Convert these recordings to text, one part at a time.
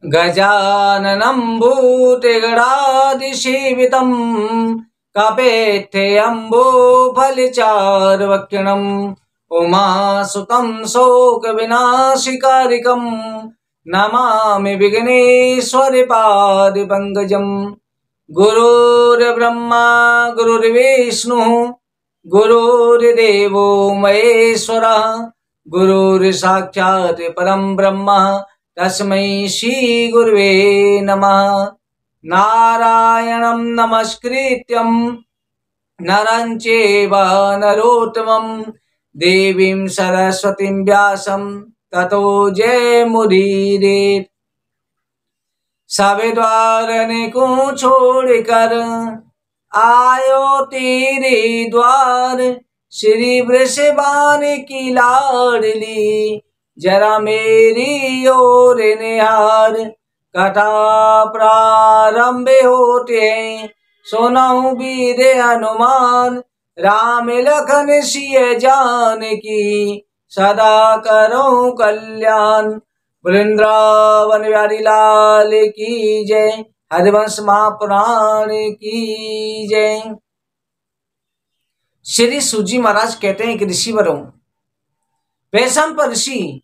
गजाननं भूतगणाधिसेवितं कपेत्यम्बुफलचारुभक्षणम् उमासुतं शोकविनाशकारिकं नमामि विघ्नेश्वरपादपङ्कजम्। गुरुर्ब्रह्मा गुरुर्विष्णुः गुरुर्देवो महेश्वरः गुरुर्साक्षात् परं ब्रह्म तस्मै श्री गुरुवे नमः। नारायणं नमस्कृत्यं नरं चैव नरोत्तमं देवीं सरस्वतीं व्यासं ततो जयमुदीरयेत्। सभी द्वार को छोड़कर आयो तेरे द्वार, श्री वृषभान की लाडली जरा मेरी ओर निहार। कथा प्रारंभ होते हैं सुनाऊं वीर हनुमान, राम लखन सिय जानकी सदा करो कल्याण। वृंदावन बिहारी लाल की जय, हरिवंश महापुराण की जय। श्री सूजी महाराज कहते हैं कि ऋषिवरों, वैशंप ऋषि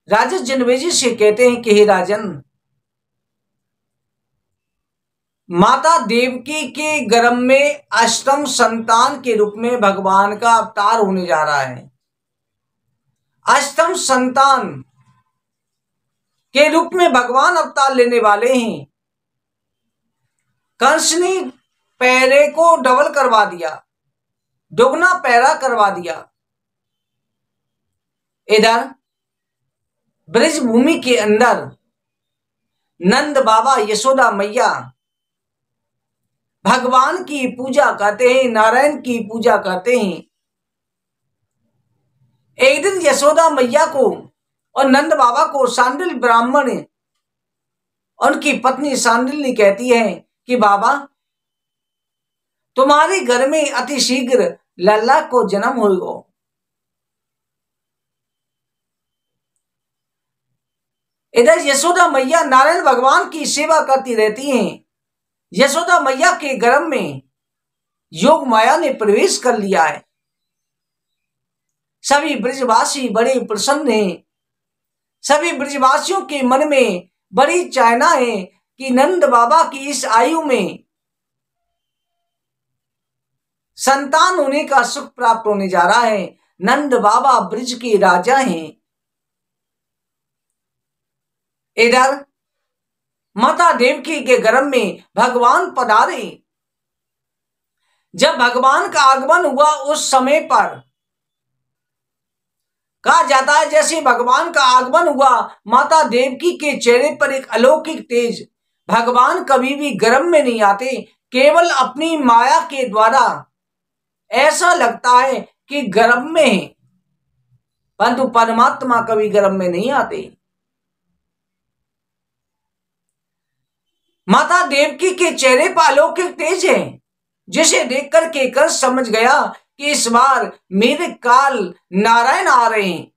राजा जनमेजय से कहते हैं कि हे राजन, माता देवकी के गर्भ में अष्टम संतान के रूप में भगवान का अवतार होने जा रहा है। अष्टम संतान के रूप में भगवान अवतार लेने वाले हैं। कंस ने पैरे को डबल करवा दिया, दुगना पैरा करवा दिया। इधर ब्रज भूमि के अंदर नंद बाबा यशोदा मैया भगवान की पूजा करते हैं, नारायण की पूजा करते हैं। एक दिन यशोदा मैया को और नंद बाबा को सांडिल ब्राह्मण उनकी पत्नी सांडिल्य कहती है कि बाबा, तुम्हारे घर में अति शीघ्र लल्ला को जन्म होगा। इधर यशोदा मैया नारायण भगवान की सेवा करती रहती हैं। यशोदा मैया के गर्भ में योग माया ने प्रवेश कर लिया है। सभी ब्रजवासी बड़े प्रसन्न हैं। सभी ब्रजवासियों के मन में बड़ी चाहना है कि नंद बाबा की इस आयु में संतान होने का सुख प्राप्त होने जा रहा है। नंद बाबा ब्रज के राजा हैं। इधर माता देवकी के गर्भ में भगवान पधारे। जब भगवान का आगमन हुआ उस समय पर कहा जाता है जैसे भगवान का आगमन हुआ, माता देवकी के चेहरे पर एक अलौकिक तेज। भगवान कभी भी गर्भ में नहीं आते, केवल अपनी माया के द्वारा ऐसा लगता है कि गर्भ में है, परंतु परमात्मा कभी गर्भ में नहीं आते। माता देवकी के चेहरे पर अलौकिक तेज है, जिसे देखकर के कंस समझ गया कि इस बार मेरे काल नारायण आ रहे हैं।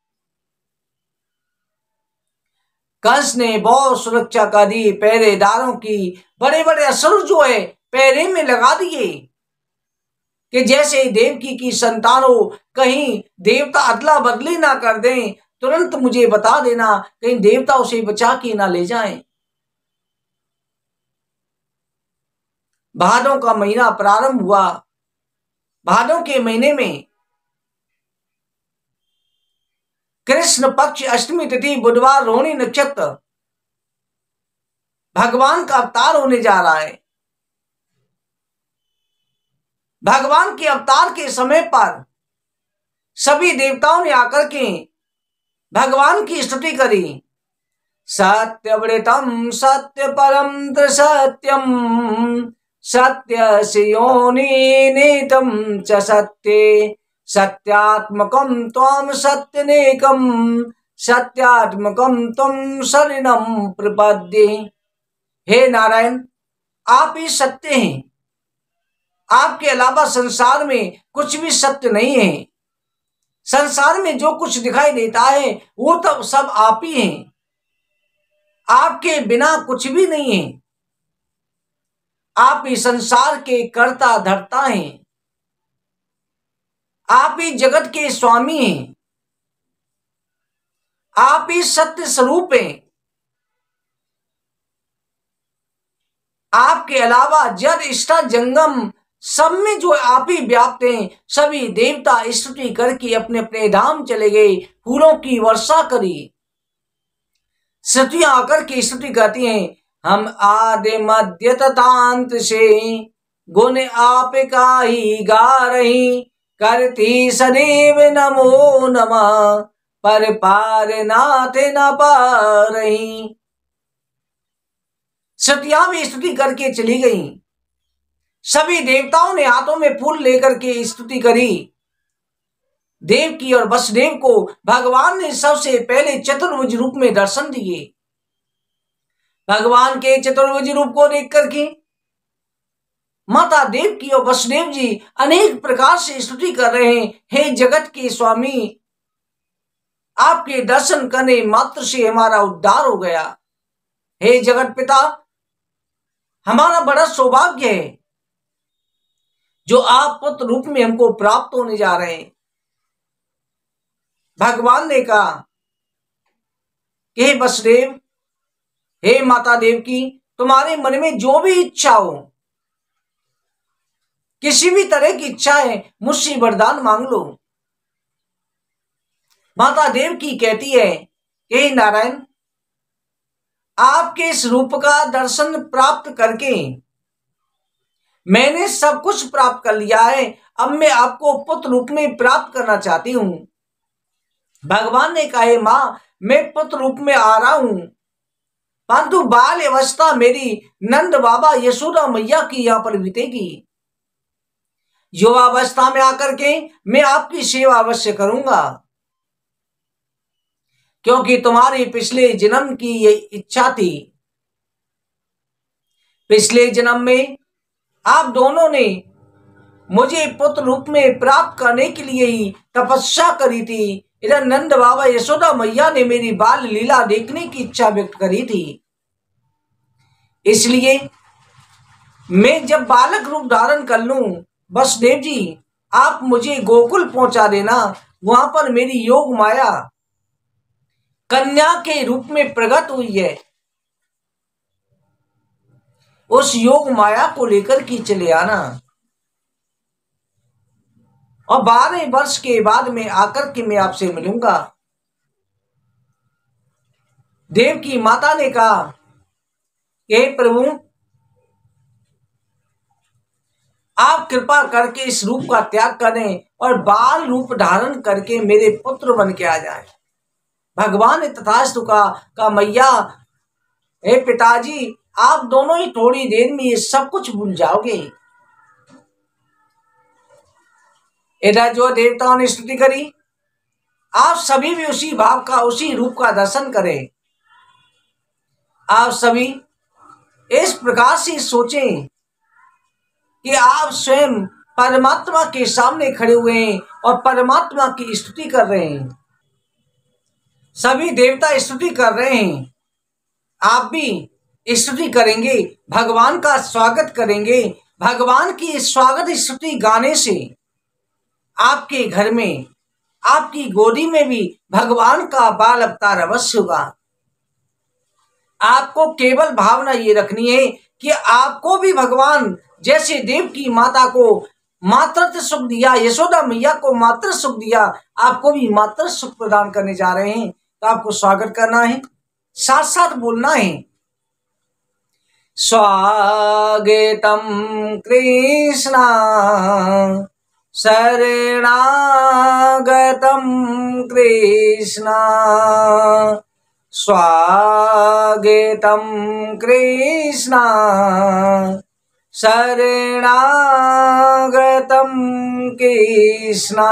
कंस ने बहुत सुरक्षा का दी, पहरेदारों की बड़े बड़े असुर जो है पहरे में लगा दिए कि जैसे देवकी की संतान हो, कहीं देवता अदला बदली ना कर दें, तुरंत मुझे बता देना, कहीं देवता उसे बचा के ना ले जाएं। भादों का महीना प्रारंभ हुआ। भादों के महीने में कृष्ण पक्ष अष्टमी तिथि बुधवार रोहिणी नक्षत्र भगवान का अवतार होने जा रहा है। भगवान के अवतार के समय पर सभी देवताओं ने आकर के भगवान की स्तुति करी। सत्यव्रतम सत्य परम सत्यम सत्य योनिनीतम च सत्ये सत्यात्मकम त्वं सत्यनेकम सत्यात्मकम त्वं शरणं प्रपद्ये। हे नारायण, आप ही सत्य हैं। आपके अलावा संसार में कुछ भी सत्य नहीं है। संसार में जो कुछ दिखाई देता है वो तो सब आप ही हैं। आपके बिना कुछ भी नहीं है। आप इस संसार के कर्ता धर्ता हैं। आप ही जगत के स्वामी हैं। आप ही सत्य स्वरूप हैं। आपके अलावा जड़ इष्टा जंगम सब में जो आप ही व्याप्त हैं। सभी देवता स्तुति करके अपने अपने धाम चले गए, फूलों की वर्षा करी। सतियां आकर के स्तुति करती हैं, हम आदि मध्य ततांत से गुण आप का ही गा रही, करती सदैव नमो नमः, पर पार नाथ न पा रही। सतियां भी स्तुति करके चली गई। सभी देवताओं ने हाथों में फूल लेकर के स्तुति करी। देवकी और वसुदेव को भगवान ने सबसे पहले चतुर्भुज रूप में दर्शन दिए। भगवान के चतुर्भुज रूप को देख करके माता देवकी और वसुदेव जी अनेक प्रकार से स्तुति कर रहे हैं, हे जगत के स्वामी, आपके दर्शन करने मात्र से हमारा उद्धार हो गया। हे जगत पिता, हमारा बड़ा सौभाग्य है जो आप पुत्र रूप में हमको प्राप्त होने जा रहे हैं। भगवान ने कहा कि हे वसुदेव, हे माता देवकी, तुम्हारे मन में जो भी इच्छा हो, किसी भी तरह की इच्छा है, मुझसे वरदान मांग लो। माता देवकी कहती है कि हे नारायण, आपके इस रूप का दर्शन प्राप्त करके मैंने सब कुछ प्राप्त कर लिया है। अब मैं आपको पुत्र रूप में प्राप्त करना चाहती हूं। भगवान ने कहा, मां, मैं पुत्र रूप में आ रहा हूं, परंतु बाल अवस्था मेरी नंद बाबा यशोदा मैया की यहां पर बीतेगी। युवावस्था में आकर के मैं आपकी सेवा अवश्य करूंगा, क्योंकि तुम्हारी पिछले जन्म की ये इच्छा थी। पिछले जन्म में आप दोनों ने मुझे पुत्र रूप में प्राप्त करने के लिए ही तपस्या करी थी। इधर नंद बाबा यशोदा मैया ने मेरी बाल लीला देखने की इच्छा व्यक्त करी थी। इसलिए मैं जब बालक रूप धारण कर लूं, वसुदेव जी, आप मुझे गोकुल पहुंचा देना। वहां पर मेरी योग माया कन्या के रूप में प्रकट हुई है। उस योग माया को लेकर के चले आना, और 12 वर्ष के बाद में आकर के मैं आपसे मिलूंगा। देव की माता ने कहा, हे प्रभु, आप कृपा करके इस रूप का त्याग करें और बाल रूप धारण करके मेरे पुत्र बन के आ जाए। भगवान ने तथास्तु का मैया, हे पिताजी, आप दोनों ही थोड़ी देर में ये सब कुछ भूल जाओगे। इधर जो देवताओं ने स्तुति करी, आप सभी भी उसी भाव का, उसी रूप का दर्शन करें। आप सभी इस प्रकार से सोचें कि आप स्वयं परमात्मा के सामने खड़े हुए हैं और परमात्मा की स्तुति कर रहे हैं। सभी देवता स्तुति कर रहे हैं, आप भी स्तुति करेंगे, भगवान का स्वागत करेंगे। भगवान की स्वागत स्तुति गाने से आपके घर में, आपकी गोदी में भी भगवान का बाल अवतार अवश्य होगा। आपको केवल भावना ये रखनी है कि आपको भी भगवान जैसे देव की माता को मातृत्व सुख दिया, यशोदा मैया को मातृ सुख दिया, आपको भी मातृ सुख प्रदान करने जा रहे हैं। तो आपको स्वागत करना है, साथ साथ बोलना है, स्वागतम कृष्णा शरणागतम कृष्णा, स्वागतम कृष्णा शरणागतम कृष्णा,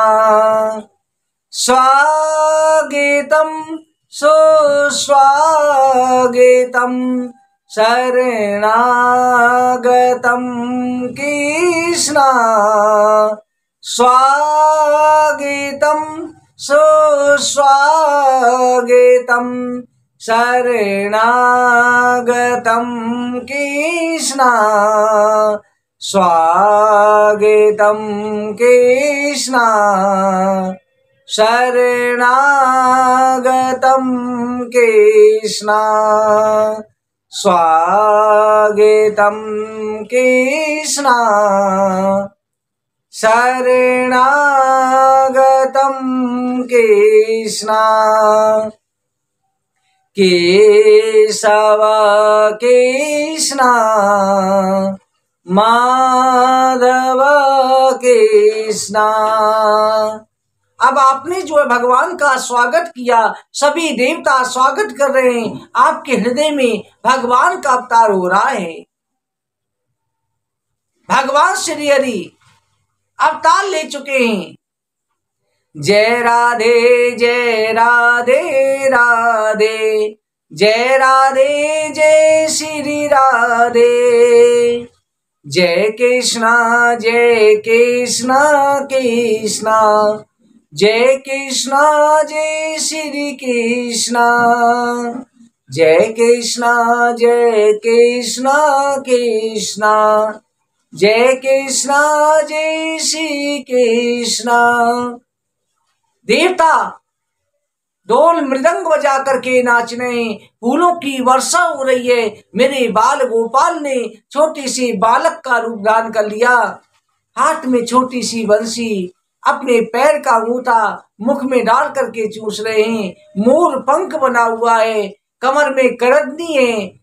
स्वागतम सुस्वागतम शरणागतम कृष्णा, स्वागतम सुस्वागतम शरणागतं कृष्ण स्वागतं कृष्ण शरणागतं कृष्ण स्वागतं कृष्ण शरणागतं कृष्ण केशव कृष्ण माधव कृष्ण। अब आपने जो है भगवान का स्वागत किया, सभी देवता स्वागत कर रहे हैं, आपके हृदय में भगवान का अवतार हो रहा है। भगवान श्री हरि अवतार ले चुके हैं। जय राधे जय राधे राधे, जय राधे जय श्री राधे, जय कृष्णा कृष्णा जय कृष्णा जय श्री कृष्णा, जय कृष्णा कृष्णा जय कृष्णा जय श्री कृष्णा। देवता ढोल मृदंग बजा करके नाच रहे, फूलों की वर्षा हो रही है। मेरे बाल गोपाल ने छोटी सी बालक का रूप धारण कर लिया, हाथ में छोटी सी बंसी, अपने पैर का अंगूठा मुख में डाल करके चूस रहे हैं। मोर पंख बना हुआ है, कमर में करदनी है।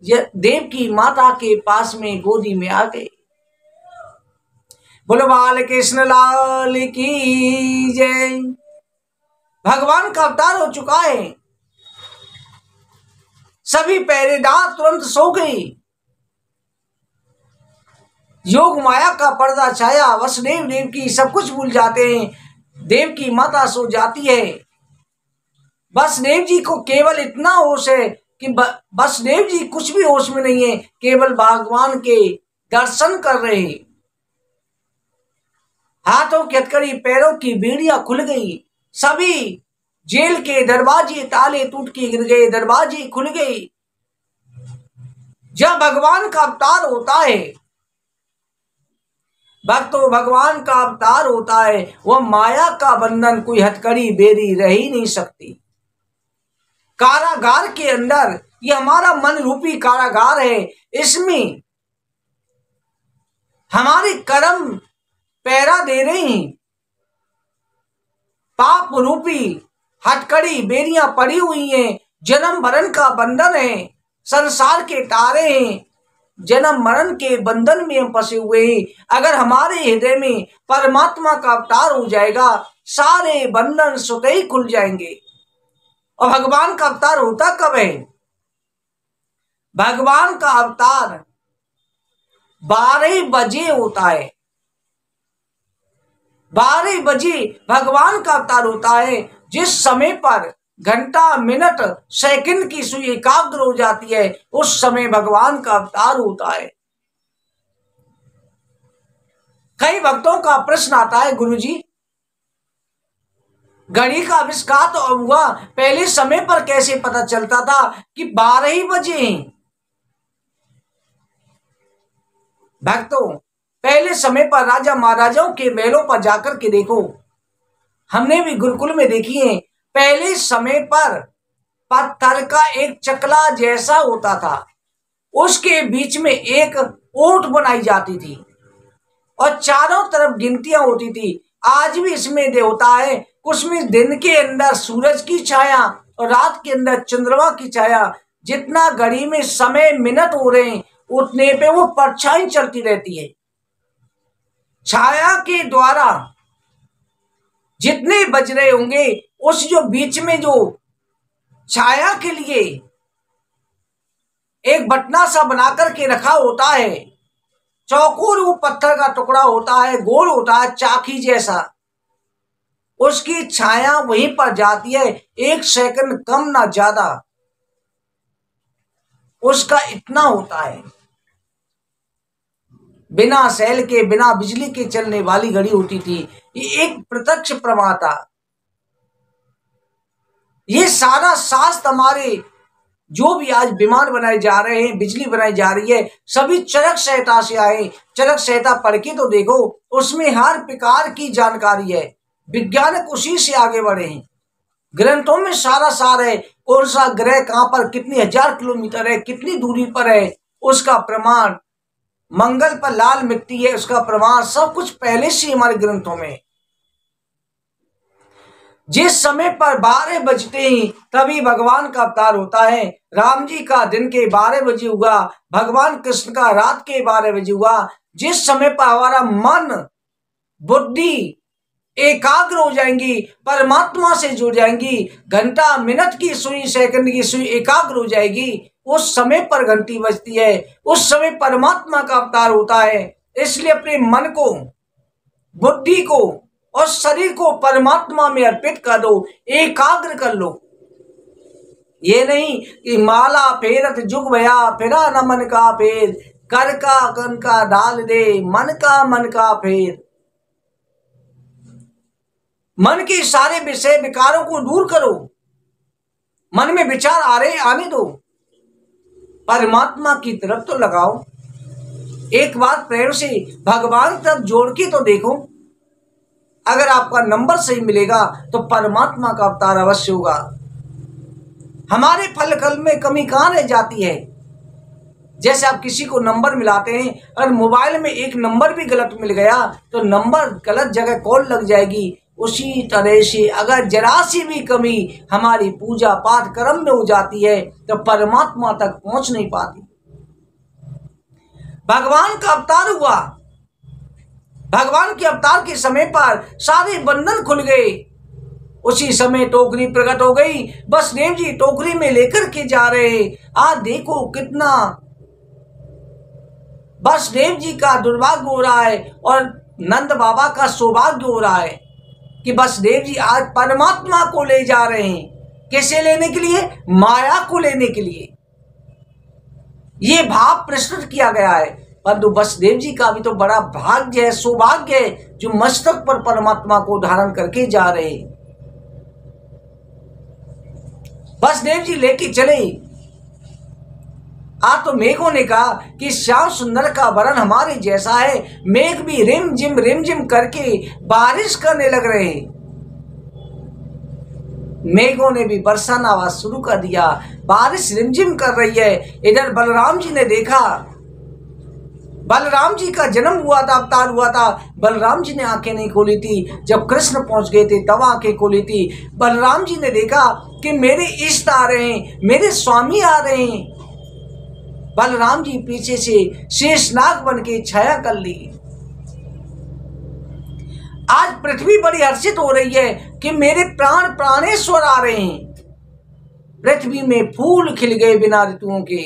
देव की माता के पास में गोदी में आ गए। बोलो बाल कृष्ण लाल की जय। भगवान का अवतार हो चुका है। सभी पहरेदार तुरंत सो गए। योग माया का पर्दा छाया, वसुदेव देव की सब कुछ भूल जाते हैं। देव की माता सो जाती है। वसुदेव जी को केवल इतना होश है कि वसुदेव जी कुछ भी होश में नहीं है, केवल भगवान के दर्शन कर रहे हैं। हाथों की हथकड़ी, पैरों की बेड़ियां खुल गई। सभी जेल के दरवाजे ताले टूट के गिर गए, दरवाजे खुल गए। जब भगवान का अवतार होता है, भक्तों भगवान का अवतार होता है, वह माया का बंधन कोई हथकड़ी बेरी रह ही नहीं सकती। कारागार के अंदर, ये हमारा मन रूपी कारागार है, इसमें हमारे कर्म पहरा दे रहे हैं। पाप रूपी हथकड़ी बेरियां पड़ी हुई हैं, जन्म मरण का बंधन है, संसार के तारे हैं, जन्म मरण के बंधन में हम फंसे हुए हैं। अगर हमारे हृदय में परमात्मा का अवतार हो जाएगा, सारे बंधन स्वतः ही खुल जाएंगे। और भगवान का अवतार होता कब है? भगवान का अवतार 12 बजे होता है। 12 बजे भगवान का अवतार होता है। जिस समय पर घंटा मिनट सेकंड की सुई एकाग्र हो जाती है, उस समय भगवान का अवतार होता है। कई भक्तों का प्रश्न आता है, गुरुजी घड़ी का आविष्कार तो हुआ, पहले समय पर कैसे पता चलता था कि 12 ही बजे हैं? भक्तों, पहले समय पर राजा महाराजाओं के महलों पर जाकर के देखो, हमने भी गुरुकुल में देखी है। पहले समय पर पत्थर का एक चकला जैसा होता था, उसके बीच में एक ऊंट बनाई जाती थी और चारों तरफ गिनतियां होती थी। आज भी इसमें होता है, उसमें दिन के अंदर सूरज की छाया और रात के अंदर चंद्रमा की छाया। जितना घड़ी में समय मिनट हो रहे हैं, उतने पे वो परछाई चलती रहती है। छाया के द्वारा जितने बज रहे होंगे, उस जो बीच में जो छाया के लिए एक बटना सा बनाकर के रखा होता है, चौकोर वो पत्थर का टुकड़ा होता है, गोल होता है चाकी जैसा, उसकी छाया वहीं पर जाती है। 1 सेकंड कम ना ज्यादा उसका इतना होता है। बिना सेल के, बिना बिजली के चलने वाली घड़ी होती थी। ये एक प्रत्यक्ष प्रमाण था। ये सारा शास्त्र हमारे जो भी आज विमान बनाए जा रहे हैं, बिजली बनाई जा रही है, सभी चरक संहिता से आए। चरक संहिता पढ़ के तो देखो, उसमें हर प्रकार की जानकारी है। विज्ञानक उसी से आगे बढ़े हैं। ग्रंथों में सारा सार है। कौन सा ग्रह कहां पर कितनी हजार किलोमीटर है, कितनी दूरी पर है, उसका प्रमाण। मंगल पर लाल मिट्टी है, उसका प्रमाण। सब कुछ पहले से हमारे ग्रंथों में। जिस समय पर 12 बजते ही तभी भगवान का अवतार होता है। राम जी का दिन के 12 बजे हुआ, भगवान कृष्ण का रात के 12 बजे हुआ। जिस समय पर हमारा मन बुद्धि एकाग्र हो जाएंगी, परमात्मा से जुड़ जाएंगी, घंटा मिनट की सुई सेकंड की सुई एकाग्र हो जाएगी, उस समय पर घंटी बजती है। उस समय परमात्मा का अवतार होता है। इसलिए अपने मन को, बुद्धि को और शरीर को परमात्मा में अर्पित कर दो, एकाग्र कर लो। ये नहीं कि माला फेरत जुग भया, फिरा न मन का फेर, कर का कन का डाल दे, मन का फेर। मन के सारे विषय विकारों को दूर करो। मन में विचार आ रहे आने दो, परमात्मा की तरफ तो लगाओ। एक बात प्रेम से भगवान तरफ जोड़ के तो देखो। अगर आपका नंबर सही मिलेगा तो परमात्मा का अवतार अवश्य होगा। हमारे फल में कमी कहां रह जाती है? जैसे आप किसी को नंबर मिलाते हैं, अगर मोबाइल में एक नंबर भी गलत मिल गया तो नंबर गलत जगह कॉल लग जाएगी। उसी तरह से अगर जरा सी भी कमी हमारी पूजा पाठ कर्म में हो जाती है तो परमात्मा तक पहुंच नहीं पाती। भगवान का अवतार हुआ, भगवान के अवतार के समय पर सारे बंधन खुल गए। उसी समय टोकरी प्रकट हो गई। वसुदेव जी टोकरी में लेकर के जा रहे। आज देखो कितना वसुदेव जी का दुर्भाग्य हो रहा है और नंद बाबा का सौभाग्य हो रहा है कि वसुदेव जी आज परमात्मा को ले जा रहे हैं। कैसे लेने के लिए? माया को लेने के लिए। ये भाव प्रस्तुत किया गया है। परंतु वसुदेव जी का भी तो बड़ा भाग्य है, सौभाग्य है, जो मस्तक पर परमात्मा को धारण करके जा रहे। वसुदेव जी लेके चले। आज तो मेघों ने कहा कि श्याम सुंदर का वरण हमारे जैसा है। मेघ भी रिम झिम करके बारिश करने लग रहे। मेघों ने भी बरसाना शुरू कर दिया, बारिश रिमझिम कर रही है। इधर बलराम जी ने देखा, बलराम जी का जन्म हुआ था, अवतार हुआ था। बलराम जी ने आंखें नहीं खोली थी, जब कृष्ण पहुंच गए थे तब आंखें खोली थी। बलराम जी ने देखा कि मेरे इष्ट आ रहे हैं, मेरे स्वामी आ रहे हैं। बलराम जी पीछे से शेषनाग बन के छाया कर ली। आज पृथ्वी बड़ी हर्षित हो रही है कि मेरे प्राण प्राणेश्वर आ रहे हैं। पृथ्वी में फूल खिल गए बिना ऋतुओं के।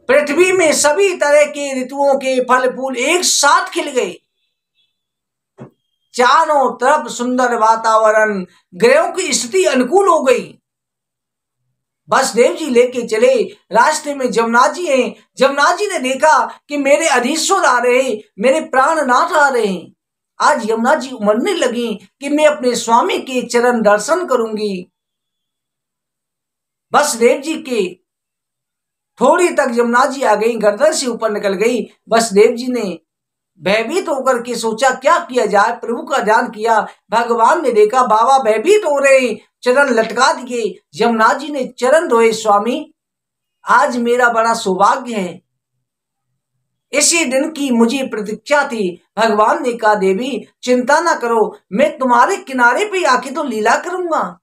पृथ्वी में सभी तरह के ऋतुओं के फल फूल एक साथ खिल गए। चारों तरफ सुंदर वातावरण, ग्रहों की स्थिति अनुकूल हो गई। वसुदेव जी लेके चले। रास्ते में जमुना जी हैं। जमुना जी ने देखा कि मेरे अधीश्वर आ रहे, मेरे प्राणनाथ आ रहे हैं। आज यमुना जी उमड़ने लगी कि मैं अपने स्वामी के चरण दर्शन करूंगी। वसुदेव जी के थोड़ी तक यमुना जी आ गई, गर्दन से ऊपर निकल गई। वसुदेव जी ने भयभीत होकर के सोचा क्या किया जाए। प्रभु का ध्यान किया। भगवान ने देखा बाबा भयभीत हो रहे, चरण लटका दिए। यमुना जी ने चरण धोए, स्वामी आज मेरा बड़ा सौभाग्य है। इसी दिन की मुझे प्रतीक्षा थी। भगवान ने कहा देवी चिंता ना करो, मैं तुम्हारे किनारे पे आके तो लीला करूंगा।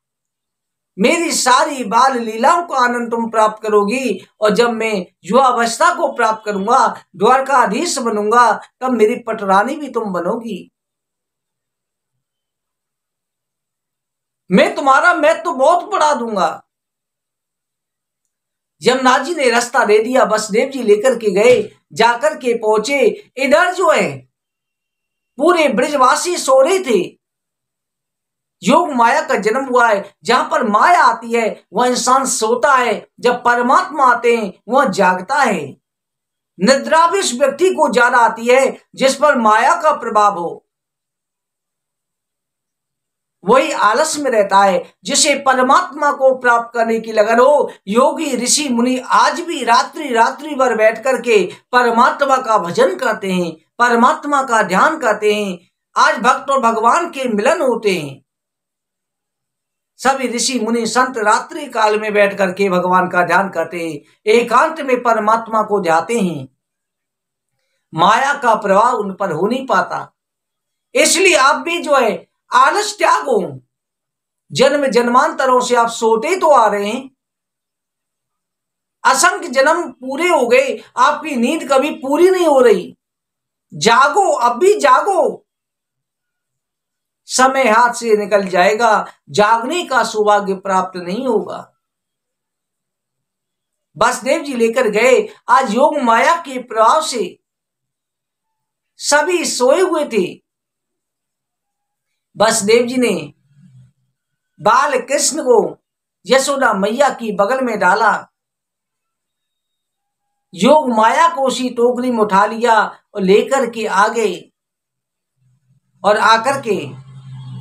मेरी सारी बाल लीलाओं का आनंद तुम प्राप्त करोगी। और जब मैं युवावस्था को प्राप्त करूंगा, द्वारकाधीश बनूंगा, तब मेरी पटरानी भी तुम बनोगी। मैं तुम्हारा महत्व तो बहुत बढ़ा दूंगा। यमुना जी ने रास्ता दे दिया। वसुदेव जी लेकर के गए, जाकर के पहुंचे। इधर जो है पूरे ब्रजवासी सो रहे थे। योग माया का जन्म हुआ है। जहां पर माया आती है वह इंसान सोता है, जब परमात्मा आते हैं वह जागता है। निद्रा भी उस व्यक्ति को ज्यादा आती है जिस पर माया का प्रभाव हो। वही आलस में रहता है। जिसे परमात्मा को प्राप्त करने की लगन हो, योगी ऋषि मुनि आज भी रात्रि रात्रि भर बैठ करके परमात्मा का भजन करते हैं, परमात्मा का ध्यान करते हैं। आज भक्त और भगवान के मिलन होते हैं। सभी ऋषि मुनि संत रात्रि काल में बैठ करके भगवान का ध्यान करते हैं, एकांत में परमात्मा को ध्याते हैं। माया का प्रभाव उन पर हो नहीं पाता। इसलिए आप भी जो है आलस त्यागो। जन्म जन्मांतरों से आप सोते तो आ रहे हैं, असंख्य जन्म पूरे हो गए, आपकी नींद कभी पूरी नहीं हो रही। जागो, अब भी जागो। समय हाथ से निकल जाएगा, जागने का सौभाग्य प्राप्त नहीं होगा। वसुदेव जी लेकर गए। आज योग माया के प्रभाव से सभी सोए हुए थे। वसुदेव जी ने बाल कृष्ण को यशोदा मैया की बगल में डाला, योग माया को उसी टोकरी में उठा लिया और लेकर के आ गए। और आकर के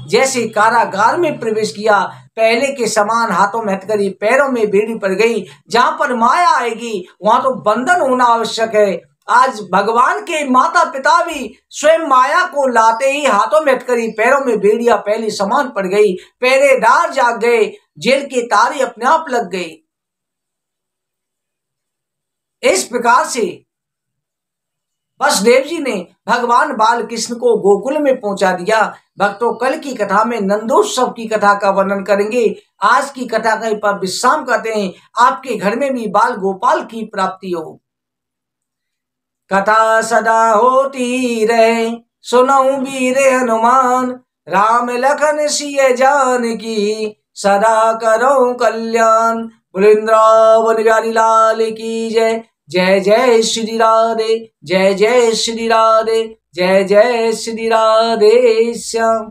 जैसे कारागार में प्रवेश किया, पहले के समान हाथों में हथकड़ी, पैरों में बेड़ी पड़ गई। जहां पर माया आएगी वहां तो बंधन होना आवश्यक है। आज भगवान के माता पिता भी स्वयं माया को लाते ही हाथों में हथकड़ी, पैरों में बेड़िया पहले समान पड़ गई, पहरेदार जाग गए, जेल के तारे अपने आप लग गए। इस प्रकार से वसुदेव जी ने भगवान बाल कृष्ण को गोकुल में पहुंचा दिया। भक्तों, कल की कथा में नंदोत्सव की कथा का वर्णन करेंगे। आज की कथा का पर विश्राम करते हैं। आपके घर में भी बाल गोपाल की प्राप्ति हो। कथा सदा होती रहे, सुनऊ वीर हनुमान, राम लखन सिय जानकी, सदा करो कल्याण। वृंदावन बिहारी लाल की जय। जय जय श्री राधे, जय जय श्री राधे, जय जय श्री राधे श्याम।